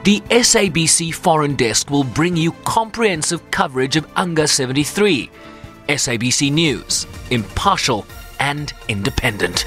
The SABC Foreign Desk will bring you comprehensive coverage of UNGA 73. SABC News, impartial and independent.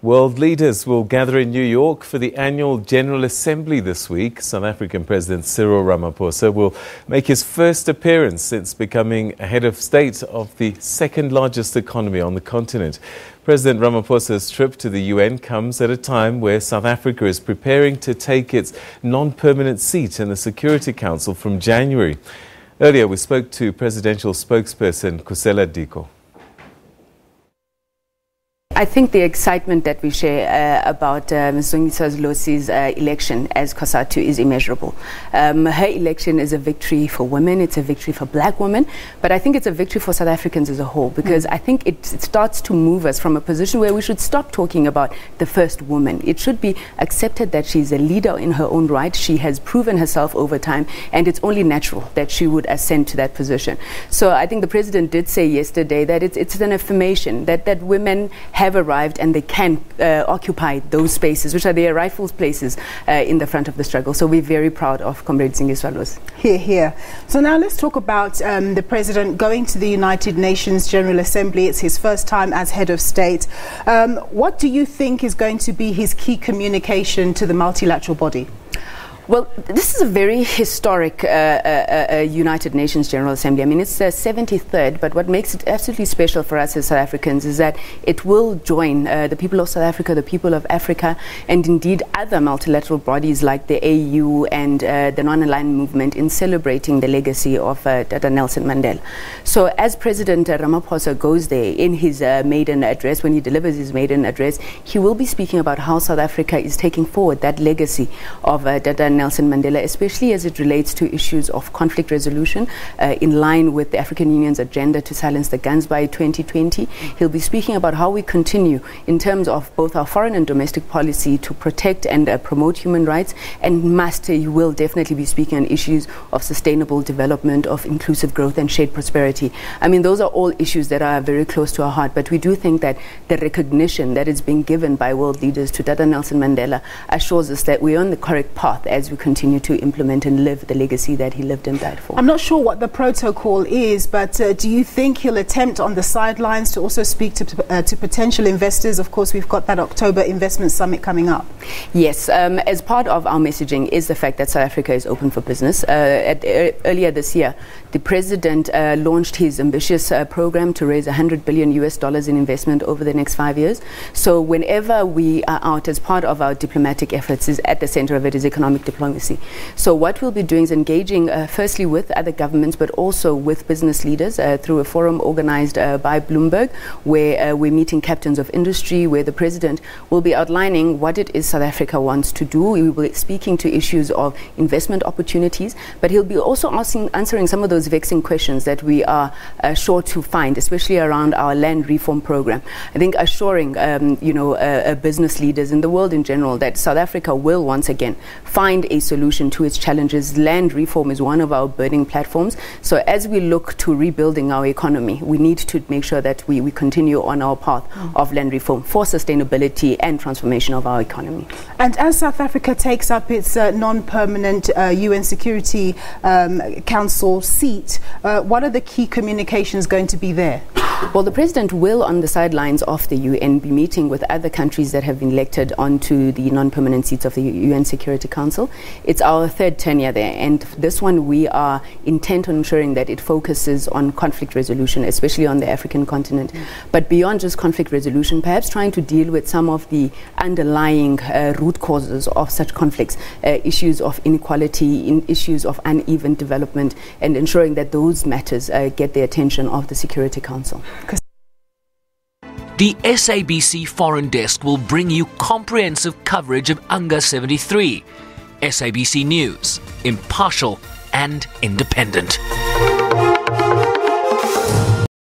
World leaders will gather in New York for the annual General Assembly this week. South African President Cyril Ramaphosa will make his first appearance since becoming head of state of the second largest economy on the continent. President Ramaphosa's trip to the UN comes at a time where South Africa is preparing to take its non-permanent seat in the Security Council from January. Earlier, we spoke to presidential spokesperson Khusela Diko. I think the excitement that we share about Ms. Losi's election as Cosatu is immeasurable. Her election is a victory for women, it's a victory for black women, but I think it's a victory for South Africans as a whole, because I think it starts to move us from a position where we should stop talking about the first woman. It should be accepted that she's a leader in her own right. She has proven herself over time, and it's only natural that she would ascend to that position. So I think the president did say yesterday that it's an affirmation that women have arrived and they can occupy those spaces, which are their rightful places in the front of the struggle. So we're very proud of Comrade Losi. Hear, hear. So now let's talk about the president going to the United Nations General Assembly. It's his first time as head of state. What do you think is going to be his key communication to the multilateral body? Well, this is a very historic United Nations General Assembly. I mean, it's the 73rd, but what makes it absolutely special for us as South Africans is that it will join the people of South Africa, the people of Africa, and indeed other multilateral bodies like the AU and the non-aligned movement in celebrating the legacy of Dr. Nelson Mandela. So as President Ramaphosa goes there in his maiden address, when he delivers his maiden address, he will be speaking about how South Africa is taking forward that legacy of Dr. Nelson Mandela, especially as it relates to issues of conflict resolution in line with the African Union's agenda to silence the guns by 2020. He'll be speaking about how we continue in terms of both our foreign and domestic policy to protect and promote human rights, and he will definitely be speaking on issues of sustainable development, of inclusive growth and shared prosperity. I mean, those are all issues that are very close to our heart, but we do think that the recognition that is being given by world leaders to Dr. Nelson Mandela assures us that we're on the correct path as we continue to implement and live the legacy that he lived and died for. I'm not sure what the protocol is, but do you think he'll attempt on the sidelines to also speak to potential investors? Of course, we've got that October investment summit coming up. Yes, as part of our messaging is the fact that South Africa is open for business. Earlier this year, the president launched his ambitious program to raise $100 billion in investment over the next 5 years. So whenever we are out as part of our diplomatic efforts, is at the center of it is economic diplomacy. So what we'll be doing is engaging firstly with other governments, but also with business leaders through a forum organized by Bloomberg, where we're meeting captains of industry, where the president will be outlining what it is South Africa wants to do. We will be speaking to issues of investment opportunities, but he'll be also answering some of those vexing questions that we are sure to find, especially around our land reform program. I think assuring business leaders in the world in general that South Africa will once again find a solution to its challenges. Land reform is one of our burning platforms. So as we look to rebuilding our economy, we need to make sure that we continue on our path of land reform for sustainability and transformation of our economy. And as South Africa takes up its non-permanent UN Security Council seat, what are the key communications going to be there? Well, the president will, on the sidelines of the UN, be meeting with other countries that have been elected onto the non-permanent seats of the UN Security Council. It's our third tenure there, and this one we are intent on ensuring that it focuses on conflict resolution, especially on the African continent. But beyond just conflict resolution, perhaps trying to deal with some of the underlying root causes of such conflicts, issues of inequality, issues of uneven development, and ensuring that those matters get the attention of the Security Council. The SABC Foreign Desk will bring you comprehensive coverage of UNGA 73. SABC News, impartial and independent.